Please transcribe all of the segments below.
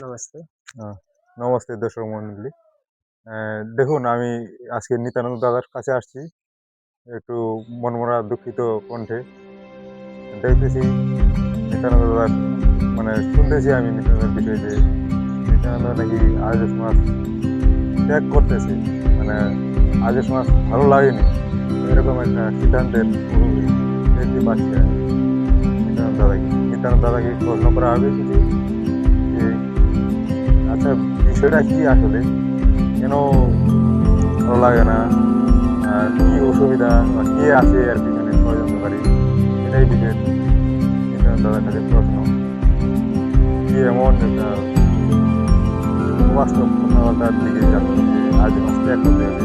নমস্তে। আহ, নমস্তে দর্শক মন্ডলী। দেখুন, আমি আজকে নিত্যানন্দ দাদার কাছে আসছি একটু মনমরা দুঃখিত কণ্ঠে। দেখতেছি নিত্যানন্দ দাদার মানে শুনতেছি আমি নিত্যানন্দের বিষয়ে যে নিত্যানন্দ নাকি আর্য সমাজ ত্যাগ করতেছে, মানে আর্য সমাজ ভালো লাগেনি, এরকম একটা সিদ্ধান্তের দেখতে পাচ্ছি আমি। নিত্যানন্দ দাদাকে প্রশ্ন করা হবে কিছু যে আচ্ছা, বিষয়টা কি আসলে, কেন ভালো লাগে না, কি অসুবিধা বা কে আছে এর পিছনে ষড়যন্ত্রকারী, এটাই বিষয় নিত্যানন্দ দাদার কাছে প্রশ্ন। কি এমন একটা বাস্তব কথাবার্তার দিকে যাচ্ছে যে আর্য সমাজ ত্যাগ করতে হবে।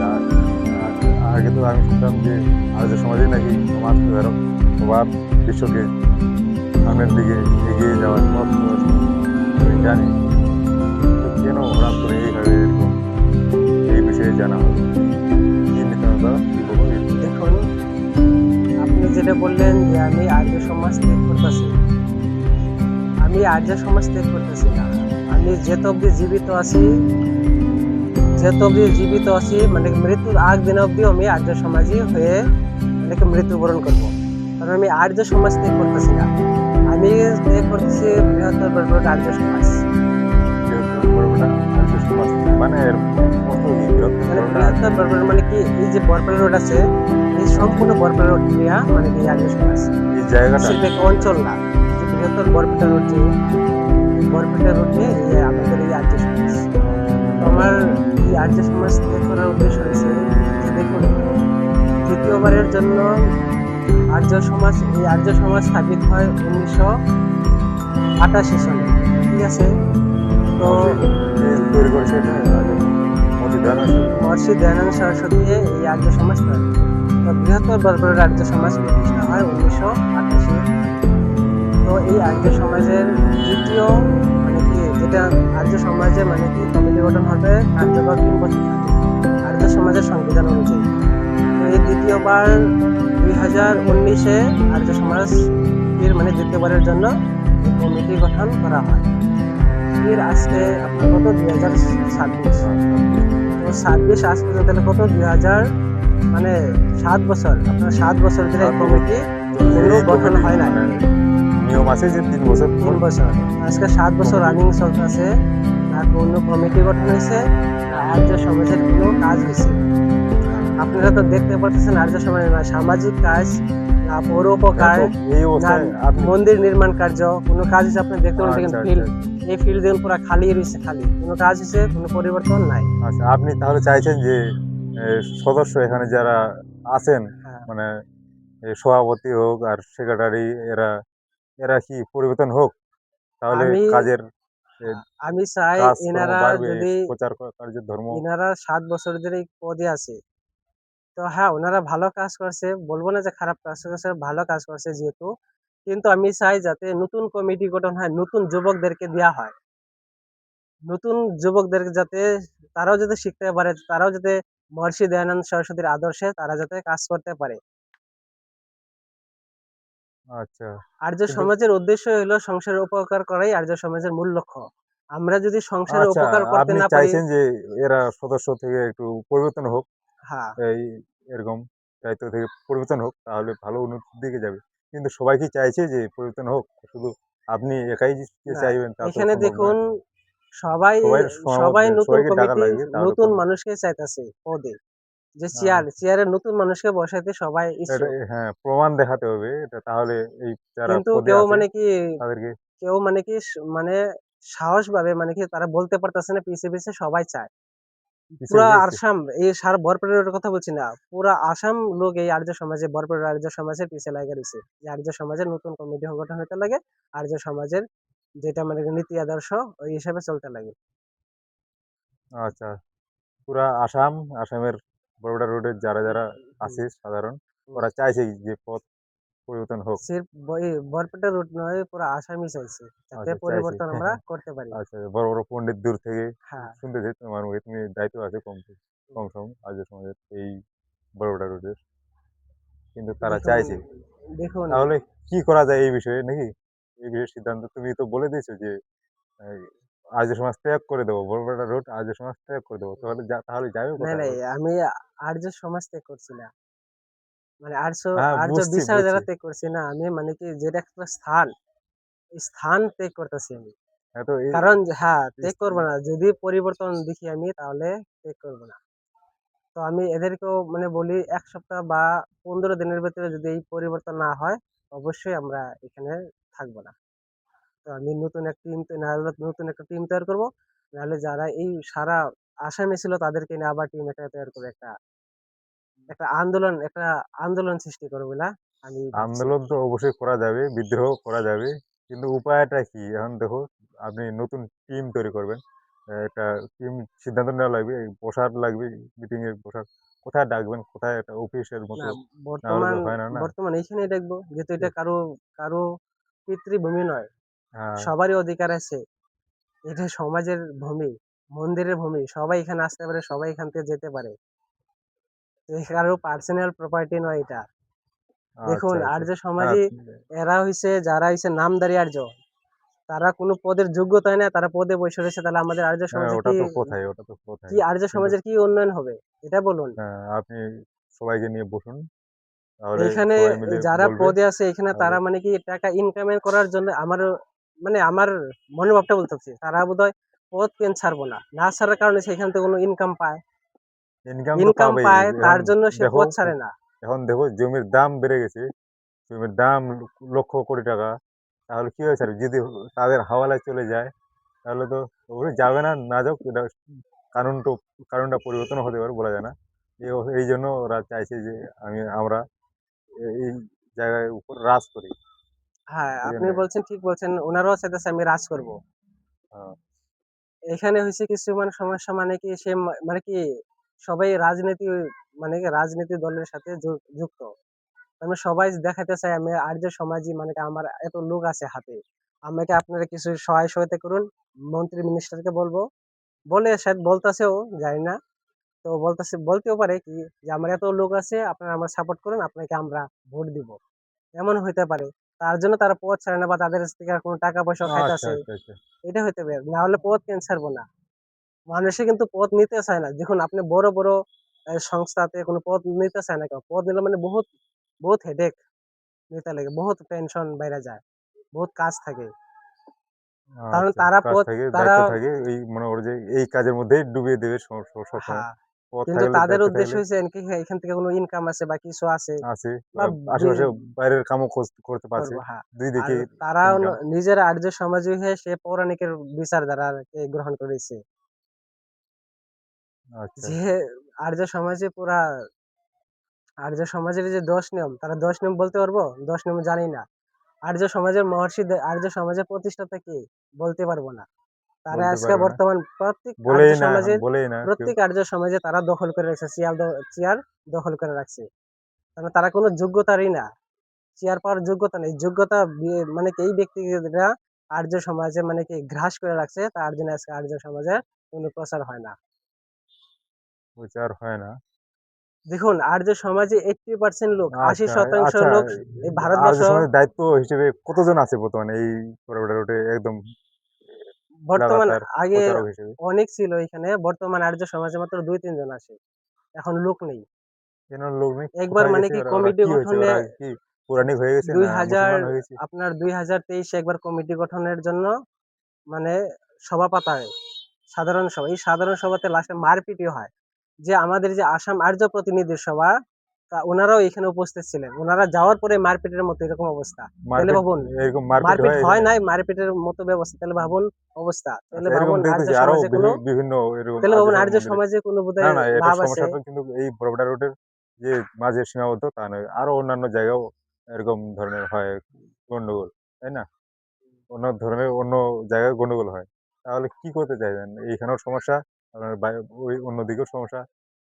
আগে তো আমি শুনতাম যে আর্য সমাজে নাকি সমাজ সুধারক, সবার বিশ্বকে সামনের দিকে এগিয়ে যাওয়ার পথ প্রদর্শক, আমি জানি, কিন্তু কেন হঠাৎ করে এইভাবে এরকম এই বিষয়ে জানা হলো। কি নিত্যানন্দ দাদা, কি বলবো একটু? দেখুন, আপনি যেটা বললেন যে আমি আর্য সমাজ ত্যাগ করতেছি। আমি আর্য সমাজ ত্যাগ করতেছি না। আমি যেত অবধি জীবিত আছি, মানে মৃত্যুর আগ দিন অবধি আমি আর্য সমাজই হয়ে মানে মৃত্যুবরণ করব। কারণ আমি আর্য সমাজ ত্যাগ করতেছি না। আমি ত্যাগ করতেছি বৃহত্তর বরপেটা আর্য সমাজ। বৃহত্তর বড়বেটা আর্য সমাজ, মানে এর অর্থ কি বৃহত্তর মানে বড়বেটা আর্য? বৃহত্তর বরপেটা মানে কি, এই যে বরপেটা রোড আছে, এই সম্পূর্ণ বরপেটা রোড নিয়ে মানে কি আর্য সমাজ। এই জায়গাটা? সির্ফ এক অঞ্চল না, যে বৃহত্তর বরপেটা রোড, যে এই বরপেটা রোড নিয়ে এই আমাদের এই আর্য সমাজ। তো আমার এই আর্য সমাজ ত্যাগ করার উদ্দেশ্য হয়েছে যে দেখুন, দ্বিতীয়বারের জন্য এই আর্য সমাজ স্থাপিত হয় 1988 সালে। ঠিক আছে? তো কে তৈরি করেছে এটা? মতি দয়ানন্দ সরকার? মহর্ষি দয়ানন্দ সরস্বতী এই আর্য সমাজ তৈরি করে। তো বৃহত্তর বরপেটা আর্য সমাজ প্রতিষ্ঠা হয় 1988। তো এই আর্য সমাজের দ্বিতীয় মানে কি, যেটা আর্য সমাজে মানে কি কমিটি গঠন হবে কার্যকর 3 বছর থাকে আর্য সমাজের সংবিধান অনুযায়ী। তো এই দ্বিতীয়বার 2019-এ আর্য সমাজ এর মানে দ্বিতীয়বারের জন্য এই কমিটি গঠন করা হয়। এর আজকে আপনার কত 2026। তো 26 আজ পর্যন্ত তাহলে কত 2000 মানে 7 বছর, আপনার 7 বছর ধরে এই কমিটি কোনো গঠন হয় নাই। নিয়ম আছে যে 3 বছর পর 3 বছর, আজকে 7 বছর রানিং চলতেছে, না কোনো কমিটি গঠন হয়েছে, না আর্য সমাজের কোনো কাজ হয়েছে। আপনারা তো দেখতে পাচ্ছেন আর্য সমাজের না সামাজিক কাজ, না পরোপকার, এই না অবস্থায় আপনি। মন্দির নির্মাণ কার্য, কোনো কাজ হচ্ছে আপনি দেখতে পাচ্ছেন দেখেন আচ্ছা, আচ্ছা, ফিল্ড, এই ফিল্ড দেখুন পুরো খালি রয়েছে, খালি কোনো কাজ হয়েছে, কোনো পরিবর্তন নাই। আচ্ছা, আপনি তাহলে চাইছেন যে এ, সদস্য এখানে যারা আছেন, হ্যাঁ, মানে সভাপতি হোক আর সেক্রেটারি, এরা এরা কি পরিবর্তন হোক, তাহলে আমি কাজের এ, আমি চাই কাজকর্ম এনারা বাড়বে, যদি, প্রচার কার্যের ধর্ম। এনারা 7 বছর ধরে এই পদে আছে, তো হ্যাঁ ওনারা ভালো কাজ করছে, বলবো না যে খারাপ কাজ করছে, ভালো কাজ করছে যেহেতু। কিন্তু আমি চাই যাতে নতুন কমিটি গঠন হয়, নতুন যুবকদেরকে দেওয়া হয়, নতুন যুবকদের যাতে তারাও যাতে শিখতে পারে, তারাও যাতে মহর্ষি দয়ানন্দ সরস্বতীর আদর্শে তারা যাতে কাজ করতে পারে। আচ্ছা, আর্য কিন্তু সমাজের উদ্দেশ্য হলো সংসারের উপকার করাই আর্য সমাজের মূল লক্ষ্য। আমরা যদি সংসারের আচ্ছা, উপকার করতে আপনি না পারি, চাইছেন যে এরা সদস্য থেকে একটু পরিবর্তন হোক, হ্যাঁ এই এরকম দায়িত্ব থেকে পরিবর্তন হোক, তাহলে ভালো উন্নতির দিকে যাবে। কিন্তু সবাই কি চাইছে যে পরিবর্তন হোক? শুধু আপনি একাই যে না, চাইবেন তা তো এখানে সম্ভব নয়। দেখুন, সবাই সবাই সহমত সবাই দেন, নতুন সবাইকে টাকা কমিটি, লাগবে তাহলে নতুন করবে। মানুষকে চাইতেছে পদে, যে আহ, চেয়ারে নতুন মানুষকে বসাইতে সবাই এটা, ইচ্ছুক। হ্যাঁ, প্রমাণ দেখাতে হবে এটা, তাহলে এই যারা কিন্তু পদে কেউ আছে মানে কি, তাদেরকে মানে সাহস ভাবে মানে কি তারা বলতে পারতেছে না, পিছে পিছে সবাই চায়। পিছিয়ে পুরা গিয়েছে। আসাম, এই সারা বরপেটার কথা বলছি না, পুরা আসাম লোক এই আর্য সমাজে, বরপেটার আর্য সমাজের পিছে লাগা রয়েছে, যে আর্য সমাজের নতুন কমিটি গঠন হতে লাগে, আর্য সমাজের যেটা মানে নীতি আদর্শ ওই হিসাবে চলতে লাগে। আচ্ছা, পুরা আসামের বরোডা রোডের যারা যারা হুম, আছে সাধারণ, হুম। ওরা চাইছে যে পথ পরিবর্তন হোক। সির্ফ বরপেটা রুট নয়, পুরো আসামই চাইছে যাতে আচ্ছা, চাইছে। পরিবর্তন আমরা করতে পারি। আচ্ছা, বড় বড় পণ্ডিত দূর থেকে হ্যাঁ, শুনতেছি তোমার মুখে, তুমি দায়িত্ব আছে কম কম সম আর্য সমাজের এই বড়োডা রোডের, কিন্তু তারা দেখুন চাইছে। দেখুন তাহলে কি করা যায় এই বিষয়ে নাকি? এই বিষয়ে সিদ্ধান্ত তুমি তো বলে দিয়েছো যে আর্য সমাজ ত্যাগ করে দেবো, বড়বেড়া রোড আর্য সমাজ ত্যাগ করে দেবো, তাহলে যাবে নাই কোথায় নাই, বলো? আমি আর্য সমাজ ত্যাগ করছি না, মানে আর্য হ্যাঁ, আর্য বুঝছি বিচার বুঝছি। যারা ত্যাগ করছি না, আমি মানে কি যেটা একটা স্থান, এই স্থান ত্যাগ করতেছি আমি। হ্যাঁ, তো কারণ হ্যাঁ, ত্যাগ এই- করবো না, যদি পরিবর্তন দেখি আমি তাহলে ত্যাগ করবো না। তো আমি এদেরকেও মানে বলি ১ সপ্তাহ বা ১৫ দিনের ভিতরে যদি এই পরিবর্তন না হয়, অবশ্যই আমরা এখানে থাকবো না। তো আমি নতুন একটা টিম তৈরি করবো, নাহলে যারা এই সারা আসামে ছিল তাদেরকে নিয়ে আবার টিম একটা তৈরি করে একটা একটা আন্দোলন সৃষ্টি করবো না আমি ভাবছি। আন্দোলন তো অবশ্যই করা যাবে, বিদ্রোহ করা যাবে, কিন্তু উপায়টা কি এখন দেখো। আপনি নতুন টিম তৈরি করবেন, একটা টিম সিদ্ধান্ত নেওয়া লাগবে, বসার লাগবে, মিটিং এ বসার, কোথায় ডাকবেন, কোথায় একটা অফিসের না, মতো, না হলে তো বর্তমান হয় না না। বর্তমান এইখানেই দেখবো, যেহেতু এটা কারো কারো পিতৃভূমি নয়, হ্যাঁ, সবারই অধিকার আছে। এটা সমাজের ভূমি, মন্দিরের ভূমি, সবাই এখানে আসতে পারে, সবাই এখান থেকে যেতে পারে। তো এই কারো পার্সোনাল প্রপার্টি নয় এটা। দেখুন আচ্ছা আচ্ছা। আর্য হ্যাঁ, সমাজই, এরা হইছে যারা হইছে নামধারী আর্য, তারা কোনো পদের যোগ্যতা হয় না, তারা পদে বসে রয়েছে, তাহলে আমাদের আর্য হ্যাঁ, সমাজে ওটা কি তো কোথায়, ওটা তো কি কোথায়, আর্য কিন্তু সমাজের কি উন্নয়ন হবে, এটা বলুন। আপনি সবাইকে নিয়ে বসুন, তাহলে এইখানে সবাই মিলে যারা বলবে, পদে আছে এখানে, তাহলে তারা মানে কি টাকা ইনকামের করার জন্য আমার মনোভাবটা বলতেছি, তারা বোধহয় পদ পেন ছাড়বো না, না ছাড়ার কারণে সেখান থেকে কোনো ইনকাম পায়, ইনকাম তো ইনকাম পাবেই। পায় এখন তার জন্য সে দেখো, পদ ছাড়ে না। এখন দেখো জমির দাম বেড়ে গেছে, জমির দাম লক্ষ কোটি টাকা, তাহলে কি হয়েছে, যদি তাদের হাওয়ালায় চলে যায়, তাহলে তো অবশ্যই যাবে না, না যাক, এটা কানুন তো, কানুনটা পরিবর্তন হতে পারে, বলা যায় না। এই জন্য ওরা চাইছে যে আমরা এই জায়গায় উপর রাজ করি, হ্যাঁ, এই আপনি জন্য। বলছেন, ঠিক বলছেন, ওনারাও চাইতেছে আমি রাজ করব। এখানে হয়েছে কিছু মানে সমস্যা, মানে কি সে মানে কি সবাই রাজনীতি, মানে কি রাজনীতি দলের সাথে যুক্ত। আমি সবাই দেখাতে চাই আমি আর্য সমাজী, মানে কি আমার এত লোক আছে হাতে, আমাকে আপনারা কিছু সহায় সহায়তা করুন, মন্ত্রী মিনিস্টারকে বলবো, বলে শায়দ বলতাছেও, জানি না। তো বলতেও পারে কি যে আমার এত লোক আছে, আপনারা আমার সাপোর্ট করুন, আপনাকে আমরা ভোট দিব, এমন হইতে পারে। তার জন্য তারা পদ ছাড়ে না, বা তাদের কাছ থেকে আর কোনো টাকা পয়সা আচ্ছা খাইতেছে, আচ্ছা আচ্ছা। এটা হইতে পারে, না হলে পদ কেন ছাড়বো না। মানুষে কিন্তু পদ নিতে চায় না, দেখুন আপনি বড় বড় সংস্থাতে কোনো পদ নিতে চায় না, কেউ পদ নিলে মানে বহুত বহুত হেডেক নিতে লাগে, বহুত টেনশন বাইরে যায়, বহুত কাজ থাকে, কারণ আচ্ছা, তারা কাজ পদ থাকে, তারা দায়িত্ব থাকে, এই মনে করো যে এই কাজের মধ্যেই ডুবিয়ে দেবে সবসময়। হ্যাঁ, পদ কিন্তু থাকলে, তাদের দায়িত্ব উদ্দেশ্য থাকলে হচ্ছে কি এখান থেকে কোনো ইনকাম আছে বা কিছু আছে, আছে, বা আশেপাশে বাইরের কামও করতে পারছে, করবো, হ্যাঁ। দুই আর দিকে তারা ইনকাম। নিজেরা আর্য সমাজী হয়ে সে পৌরাণিকের বিচারধারাকে গ্রহণ করেছে, আচ্ছা, যে আর্য সমাজে পুরা আর্য সমাজের যে ১০ নিয়ম, তারা ১০ নিয়ম বলতে পারবো? ১০ নিয়ম জানি না। আর্য সমাজের আর্য সমাজের প্রতিষ্ঠাতা কে? বলতে পারবো না। তারা বলতে আজকে পারবে না, বর্তমান বলেই না কেউ। প্রত্যেক আর্য সমাজে তারা দখল করে রাখছে, চেয়ার দখল করে রাখছে। কারণ তারা কোনো যোগ্যতারই না। চেয়ার পাওয়ার যোগ্যতা নেই। যোগ্যতা মানে কি এই ব্যক্তিরা আর্য সমাজে মানে কি গ্রাস করে রাখছে, তার জন্য আজকে আর্য সমাজে কোনো প্রচার হয় না। বিচার হয় না। দেখুন আর্য সমাজে 80% লোক, আচ্ছা ৮০% আচ্ছা। লোক এই আর্য ভারতবর্ষ সমাজের দায়িত্ব হিসেবে কতজন আছে বর্তমানে এই রোডে একদম বর্তমান, লাগাতার আগে প্রচারক হিসেবে? অনেক ছিল এখানে, বর্তমান আর্য সমাজে মাত্র ২-৩ জন আছে। এখন লোক নেই। কেন লোক নেই, একবার কোথায় মানে গেছে কি ওরা? ওরা কমিটি কি হয়েছে, গঠনে ওরা কি পৌরাণিক হয়ে গেছে না ২০০০ মুসলমান হয়ে গেছে? আপনার ২০২৩ একবার কমিটি গঠনের জন্য মানে সভা পাতা হয়, সাধারণ সভা। এই সাধারণ সভাতে লাস্টে মারপিটই হয়। যে আমাদের যে আসাম আর্য প্রতিনিধি সভা, ওনারাও এখানে উপস্থিত ছিলেন। ওনারা যাওয়ার পরে মারপিটের মতো এরকম অবস্থা। তাহলে মারপিট, ভাবুন, এরকম মারপিট মারপিট হয় হয় এখানে? নাই, মারপিটের মতো ব্যবস্থা। তাহলে ভাবুন অবস্থা। তাহলে আচ্ছা, এরকম ভাবুন আর্য দেখতেছি আরো সমাজে কোনো বিভিন্ন এরকম তাহলে আর্য ভাবুন সমাজ আর্য মন্দিরে। সমাজে কোনো না বোধহয় না, এটা লাভ আছে। সমস্যাটা কিন্তু এই বড়বড়া রোডের যে মাঝে সীমাবদ্ধ তা নয়, আরো অন্যান্য জায়গাও এরকম ধরনের হয় গন্ডগোল, তাই না? অন্য ধরনের অন্য জায়গায় গন্ডগোল হয়, তাহলে কি করতে চাইবেন? এইখানেও সমস্যা, আপনার ওই অন্যদিকেও সমস্যা,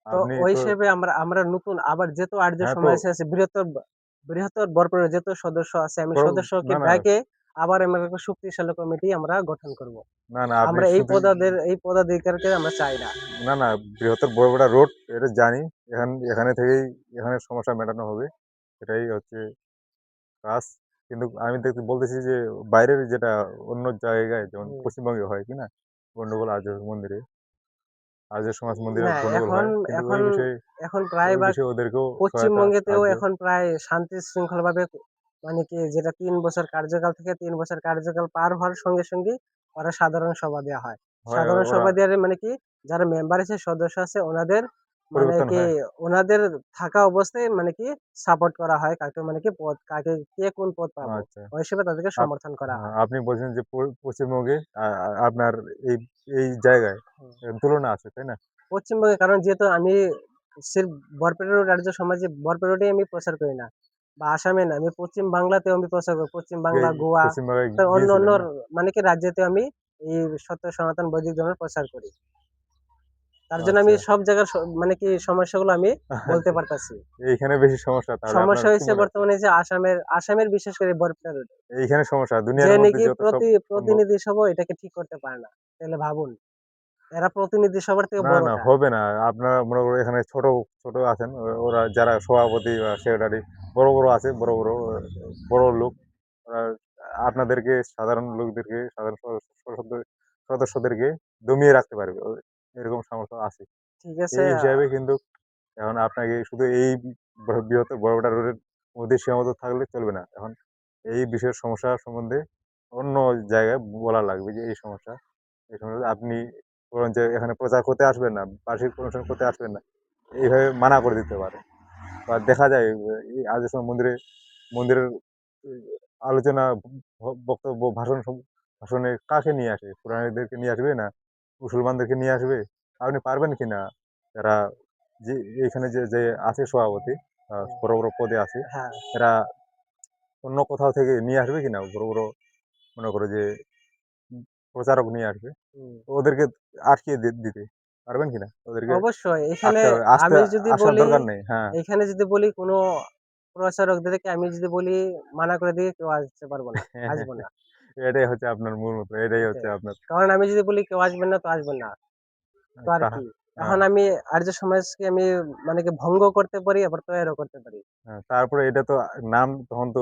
তো আপনি ওই তো। হিসেবে আমরা আমরা নতুন আবার যেহেতু আর্য হ্যাঁ, তো সমাজ আছে, বৃহত্তর বৃহত্তর বরপরের যত সদস্য আছে, আমি সদস্যকে না না ডাকে আবার আমরা একটা শক্তিশালী কমিটি আমরা গঠন করব। না না, আপনি আমরা শুধু, এই পদাধিকারকে আমরা চাই না। না না, বৃহত্তর বড়বড়া রোড এটা জানি, এখানে থেকেই এখানে সমস্যা মেটানো হবে, এটাই হচ্ছে কাজ। কিন্তু আমি বলতেছি যে বাইরের যেটা অন্য জায়গায় যেমন হুম। পশ্চিমবঙ্গে হয় কি না, গন্ডগোল আর্য মন্দিরে, আর্য সমাজ মন্দিরে না, গন্ডগোল এখন হয়, কিন্তু এখন এখন প্রায় ওই বা বিষয়ে ওদেরকেও সহায়তা পশ্চিমবঙ্গেতেও সাহায্য এখন প্রায় শান্তি শৃঙ্খলা ভাবে, মানে কি, যেটা ৩ বছর কার্যকাল থেকে ৩ বছর কার্যকাল পার হওয়ার সঙ্গে সঙ্গে ওরা সাধারণ সভা দেওয়া হয়। হয়। সাধারণ ওরা সভা দেওয়ার মানে কি, যারা মেম্বার আছে, সদস্য আছে, ওনাদের মানে পরিবর্তন কি, হয়। ওনাদের থাকা অবস্থায় মানে কি সাপোর্ট করা হয়, কাকে মানে কি পদ, কাকে কে কোন পদ পাবো, আচ্ছা। ওই হিসেবে তাদেরকে সমর্থন করা হয়। আপনি বলছেন যে পশ্চিমবঙ্গে আপনার এই এই জায়গায় হুম। তুলনা আছে, তাই না? পশ্চিমবঙ্গে, কারণ যেহেতু আমি সির্ফ বরপেটা রোড আর্য সমাজে বরপেটা রোডে আমি প্রচার করি না, বা আসামে না, আমি পশ্চিম বাংলাতেও আমি প্রচার করি, পশ্চিম বাংলা, গোয়া, পশ্চিমবঙ্গে তো অন্য অন্য গিয়েছিলেন না? মানে কি রাজ্যেতে আমি এই সত্য সনাতন বৈদিক ধর্মের প্রচার করি। তার জন্য আমি আচ্ছা। সব জায়গার মানে কি সমস্যাগুলো আমি বলতে পারতাছি। এইখানে বেশি সমস্যা, তাহলে আপনার সমস্যা কি হয়েছে মনে হচ্ছে? বর্তমানে যে আসামের বিশেষ করে বরপেটা রোডে, এইখানে সমস্যা যে দুনিয়ার মধ্যে নাকি যত সব সম্ভব। প্রতিনিধি সভা এটাকে ঠিক করতে পারে না। তাহলে ভাবুন, এরা প্রতিনিধি সভার থেকে না, না বড়টা। হবে না। আপনারা মনে করুন এখানে ছোট, ছোট আছেন। ওরা যারা সভাপতি বা সেক্রেটারি বড়, বড় আছে, বড়, বড় বড় লোক। ওরা আপনাদেরকে, সাধারণ লোকদেরকে, সাধারণ সদস্যদেরকে দমিয়ে রাখতে পারবে। এরকম সামর্থ্য আছে। ঠিক আছে। এই হিসাবে কিন্তু এখন আপনাকে শুধু এই বৃহত্তর বড়বড় রোডের মধ্যে সীমাবদ্ধ থাকলে চলবে না। এখন এই বিশেষ সমস্যা সম্বন্ধে অন্য জায়গায় বলা লাগবে যে এই সমস্যা, এই সমস্যা আপনি বলেন যে এখানে প্রচার করতে আসবেন না, বার্ষিক অনুষ্ঠান করতে আসবেন না। এইভাবে মানা করে দিতে পারে। বা দেখা যায় এই আর্য সমাজ মন্দিরের আলোচনা, বক্তব্য, ভাষণে কাকে নিয়ে আসে? পুরাণীদেরকে নিয়ে আসবে, না মুসলমানদেরকে নিয়ে আসবে? আপনি পারবেন কিনা? যারা যে এখানে যে আছে সভাপতি, বড় বড় পদে আছে, হ্যাঁ। এরা অন্য কোথাও থেকে নিয়ে আসবে কিনা? বড় বড় মনে করো যে প্রচারক নিয়ে আসবে, হুম। তো ওদেরকে আটকিয়ে দিতে পারবেন কিনা? ওদেরকে অবশ্যই এখানে আটকাবে, আমি যদি আসার বলি, দরকার নেই। হ্যাঁ। এখানে যদি বলি কোনো প্রচারকদেরকে আমি যদি বলি মানা করে দিয়ে, কেউ আসতে পারবো না, আসবো না। এটাই হচ্ছে আপনার মূল মন্ত্র, এটাই হচ্ছে এটাই। আপনার কারণ আমি যদি বলি কেউ আসবেন না, তো আসবেন না। তো আর তাহা কি? হ্যাঁ, এখন আমি আর্য সমাজকে আমি মানে কি ভঙ্গ করতে পারি, আবার তৈরিও করতে পারি। হ্যাঁ। তারপরে এটা তো নাম, তখন তো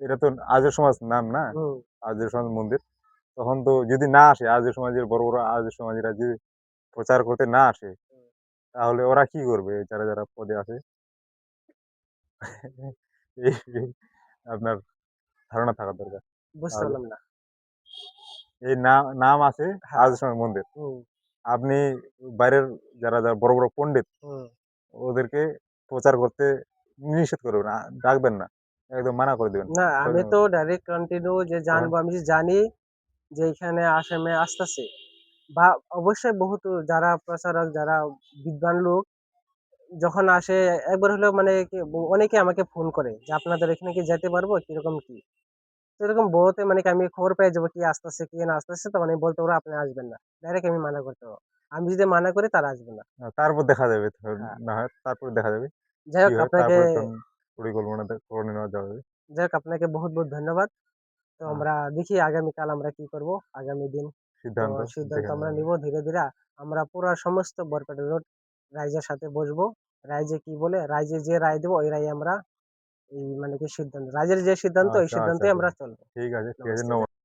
এটা তো আর্য সমাজ নাম না? হুম। আর্য সমাজ মন্দির। তখন তো যদি না আসে, আর্য সমাজের বড়, বড় আর্য সমাজিরা যদি প্রচার করতে না আসে, তাহলে ওরা কি করবে? যারা, যারা পদে আছে? এই আপনার ধারণা থাকা দরকার। বুঝতে তাহলে পারলাম না। এই নাম আছে হ্যাঁ। আর্য সমাজ মন্দির। হুম, আপনি বাইরের যারা, যারা বড়, বড় পণ্ডিত, হুম। ওদেরকে প্রচার করতে নিষেধ করবেন, ডাকবেন না। একদম মানা করে দিবেন। না, আমি তো ডাইরেক্ট কন্টিনিউ যে তখন জানবো, আমি যে জানি যে এখানে আসামে আসতেছে, বা অবশ্যই বহুত যারা প্রচারক, যারা বিদ্বান লোক যখন আসে, একবার হলেও মানে কি অনেকে আমাকে ফোন করে যে আপনাদের এখানে কি যেতে পারবো, কিরকম কি। তো এরকম বলতে মানে কি আমি খবর পেয়ে যাবো কি আসতেছে কি না আসতেছে, তখন আমি বলতে পারবো আপনি আসবেন না, ডাইরেক্ট আমি মানা করতে পারবো। আমি যদি মানা করি তারা আসবে না। তারপর দেখা যাবে। হ্যাঁ। না হয় তারপর দেখা যাবে যাই কি হোক হয়। আপনাকে, তারপরে তখন পরিকল্পনা করে নেওয়া যাবে। বহুত বহুত ধন্যবাদ। তো আহ, আমরা দেখি আগামীকাল আমরা কি করব, আগামী দিন। তো সিদ্ধান্ত সিদ্ধান্ত দেখে আমরা নেওয়া নিব যাবে। ধীরে ধীরে। আমরা পুরা সমস্ত বরপেটা রোড রাইজের সাথে বসবো। রাইজে কি বলে, রাইজে যে রায় দেবো ওই রায় আমরা, এই মানে কি সিদ্ধান্ত, রাইজের যে সিদ্ধান্ত, ওই আচ্ছা, আচ্ছা, সিদ্ধান্তে আচ্ছা। আমরা চলবো। ঠিক আছে, ঠিক আছে। নমস্তে।